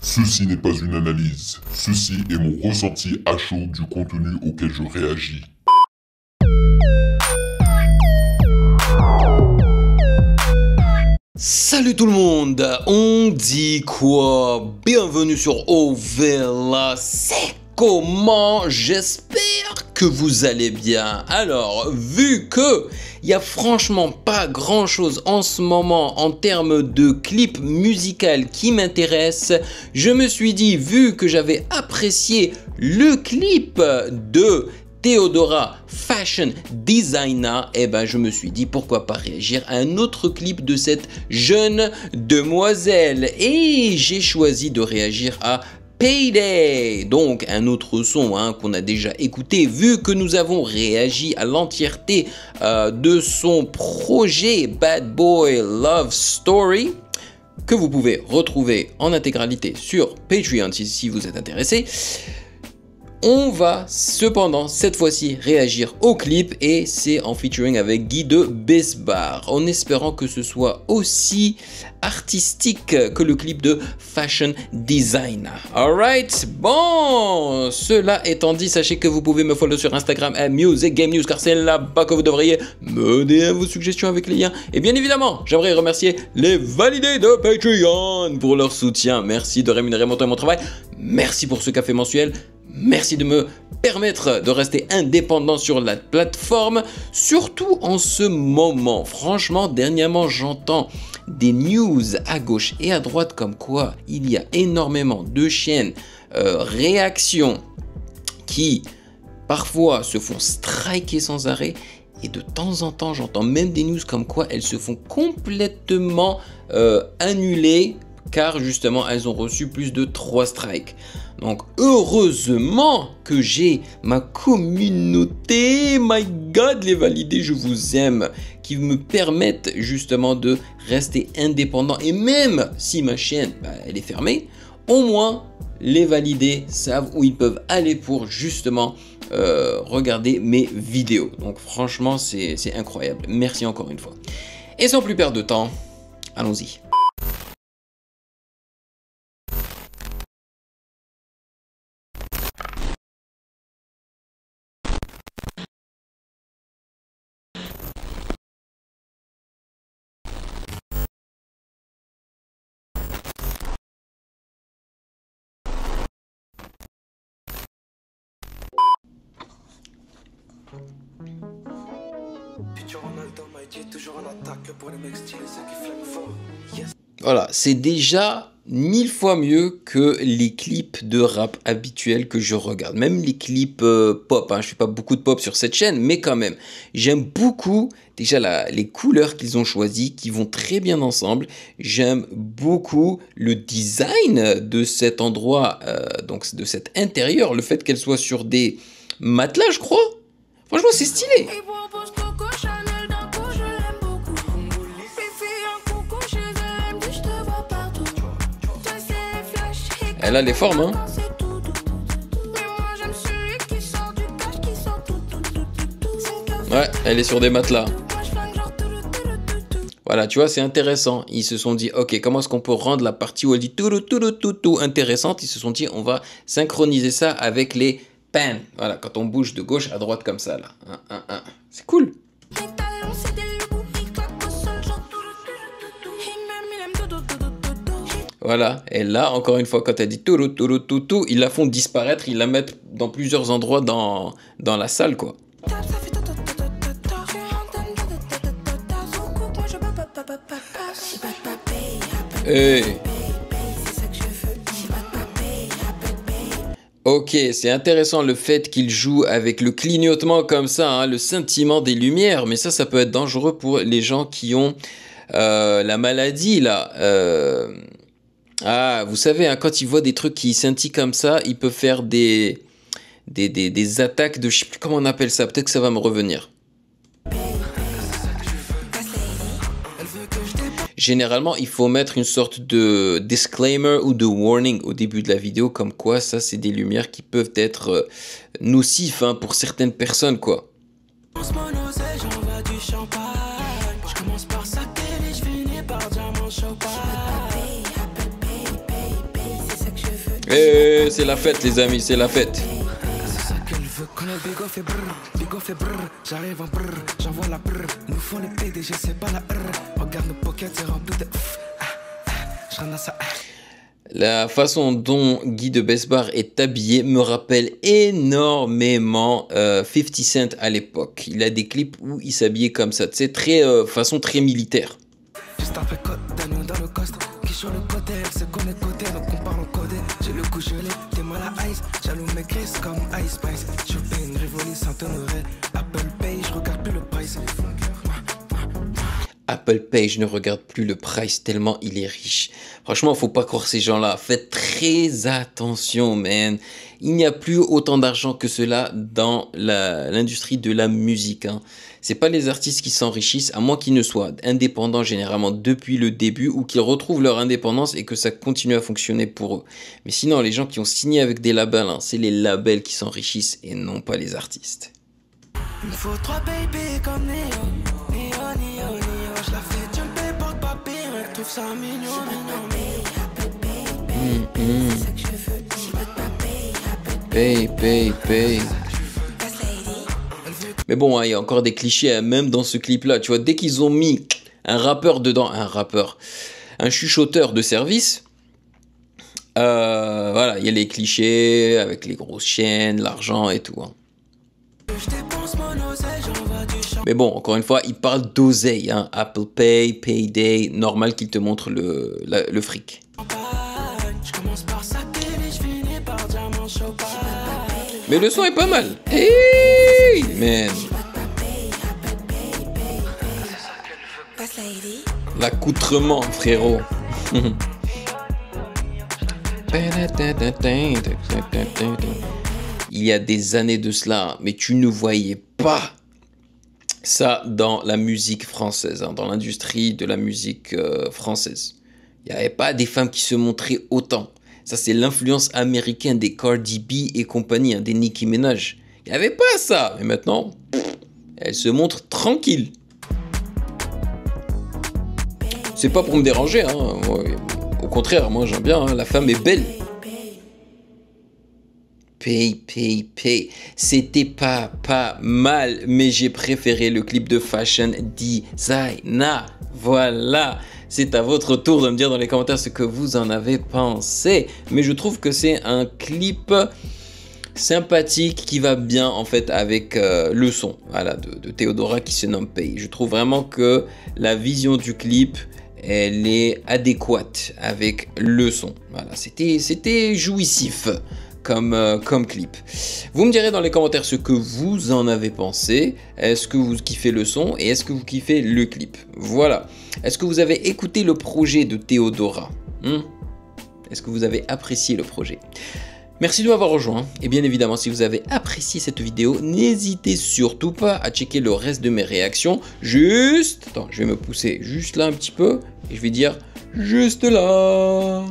Ceci n'est pas une analyse, ceci est mon ressenti à chaud du contenu auquel je réagis. Salut tout le monde, on dit quoi? Bienvenue sur Ovela, c'est comment? J'espère que vous allez bien. Alors, vu que il y a franchement pas grand chose en ce moment en termes de clip musical qui m'intéresse, je me suis dit, vu que j'avais apprécié le clip de Theodora Fashion Designer, et ben je me suis dit pourquoi pas réagir à un autre clip de cette jeune demoiselle et j'ai choisi de réagir à Payday, donc un autre son qu'on a déjà écouté vu que nous avons réagi à l'entièreté de son projet Bad Boy Love Story que vous pouvez retrouver en intégralité sur Patreon si vous êtes intéressé. On va cependant cette fois-ci réagir au clip et c'est en featuring avec Guy de Besbar en espérant que ce soit aussi artistique que le clip de Fashion Designer. Alright, bon, cela étant dit, sachez que vous pouvez me follow sur Instagram à Music Game News car c'est là-bas que vous devriez me dire vos suggestions avec les liens. Et bien évidemment, j'aimerais remercier les validés de Patreon pour leur soutien. Merci de rémunérer mon temps et mon travail. Merci pour ce café mensuel. Merci de me permettre de rester indépendant sur la plateforme, surtout en ce moment. Franchement, dernièrement, j'entends des news à gauche et à droite comme quoi il y a énormément de chaînes réactions qui parfois se font striker sans arrêt. Et de temps en temps, j'entends même des news comme quoi elles se font complètement annuler car justement elles ont reçu plus de 3 strikes. Donc heureusement que j'ai ma communauté, my god les validés, je vous aime, qui me permettent justement de rester indépendant. Et même si ma chaîne elle est fermée, au moins les validés savent où ils peuvent aller pour justement regarder mes vidéos. Donc franchement c'est incroyable, merci encore une fois. Et sans plus perdre de temps, allons-y. Voilà, c'est déjà 1000 fois mieux que les clips de rap habituels que je regarde. Même les clips pop, je fais pas beaucoup de pop sur cette chaîne, mais quand même. J'aime beaucoup déjà les couleurs qu'ils ont choisies, qui vont très bien ensemble. J'aime beaucoup le design de cet endroit, donc de cet intérieur, le fait qu'elle soit sur des matelas, je crois. Franchement, c'est stylé. Elle a les formes, Ouais, elle est sur des matelas. Voilà, tu vois, c'est intéressant. Ils se sont dit, ok, comment est-ce qu'on peut rendre la partie où elle dit tout intéressante? Ils se sont dit, on va synchroniser ça avec les pans. Voilà, quand on bouge de gauche à droite comme ça, là. C'est cool. Voilà, et là, encore une fois, quand elle dit tout, ils la font disparaître, ils la mettent dans plusieurs endroits dans la salle, quoi. Hey. Ok, c'est intéressant le fait qu'il joue avec le clignotement comme ça, le scintillement des lumières, mais ça peut être dangereux pour les gens qui ont la maladie, là. Vous savez, quand ils voient des trucs qui scintillent comme ça, ils peuvent faire des attaques de... Je sais plus comment on appelle ça, peut-être que ça va me revenir. Généralement, il faut mettre une sorte de disclaimer ou de warning au début de la vidéo, comme quoi ça, c'est des lumières qui peuvent être nocifs pour certaines personnes, quoi. Eh, c'est la fête les amis, c'est la fête. J'arrive en brr, j'envoie la brr. Nous font les PDG, c'est pas la brr. Regarde nos pockets, c'est rempli de je ramasse ça. La façon dont Guy de Besbar est habillé me rappelle énormément 50 Cent à l'époque. Il a des clips où il s'habillait comme ça, tu sais, très, façon très militaire. Juste après code d'agneau dans le coste. Qui sur le côté, elle se connaît de côté, donc on parle en codé. J'ai le cou gelé, t'es mal à ice. Jaloux mes crises comme Ice Spice. Je fais une Rivoli Saint-Honoré. Apple Pay, je regarde plus le price. Apple Pay, je ne regarde plus le price tellement il est riche. Franchement, faut pas croire ces gens-là. Faites très attention, man. Il n'y a plus autant d'argent que cela dans l'industrie de la musique. Hein. C'est pas les artistes qui s'enrichissent, à moins qu'ils ne soient indépendants généralement depuis le début ou qu'ils retrouvent leur indépendance et que ça continue à fonctionner pour eux. Mais sinon, les gens qui ont signé avec des labels, hein, c'est les labels qui s'enrichissent et non pas les artistes. Il me faut 3 baby comme Néo. Néo. Je la fais, tu me payes pour le papier. Je trouve ça mignon. Pay. Mais bon, il y a encore des clichés, hein, même dans ce clip-là. Tu vois, dès qu'ils ont mis un rappeur dedans, un chuchoteur de service, voilà, il y a les clichés avec les grosses chaînes, l'argent et tout. Hein. Mais bon, encore une fois, il parle d'oseille, hein. Apple Pay, Payday, normal qu'il te montre le fric. Mais le son est pas mal. Hey, man. L'accoutrement, frérot. Il y a des années de cela, mais tu ne voyais pas ça dans la musique française, hein, dans l'industrie de la musique française. Il n'y avait pas des femmes qui se montraient autant. Ça, c'est l'influence américaine des Cardi B et compagnie, hein, des Nicki Minaj. Il n'y avait pas ça. Mais maintenant, elles se montrent tranquilles. C'est pas pour me déranger. Hein. Au contraire, moi j'aime bien. Hein, la femme est belle. Pay. C'était pas mal, mais j'ai préféré le clip de Fashion Designer. Voilà. C'est à votre tour de me dire dans les commentaires ce que vous en avez pensé. Mais je trouve que c'est un clip sympathique qui va bien en fait avec le son, voilà, de Théodora qui se nomme Pay. Je trouve vraiment que la vision du clip, elle est adéquate avec le son. Voilà, c'était jouissif comme clip. Vous me direz dans les commentaires ce que vous en avez pensé. Est-ce que vous kiffez le son et est-ce que vous kiffez le clip? Voilà. Est-ce que vous avez écouté le projet de Théodora? Est-ce que vous avez apprécié le projet? Merci de m'avoir rejoint. Et bien évidemment, si vous avez apprécié cette vidéo, n'hésitez surtout pas à checker le reste de mes réactions. Attends, je vais me pousser juste là un petit peu et je vais dire juste là.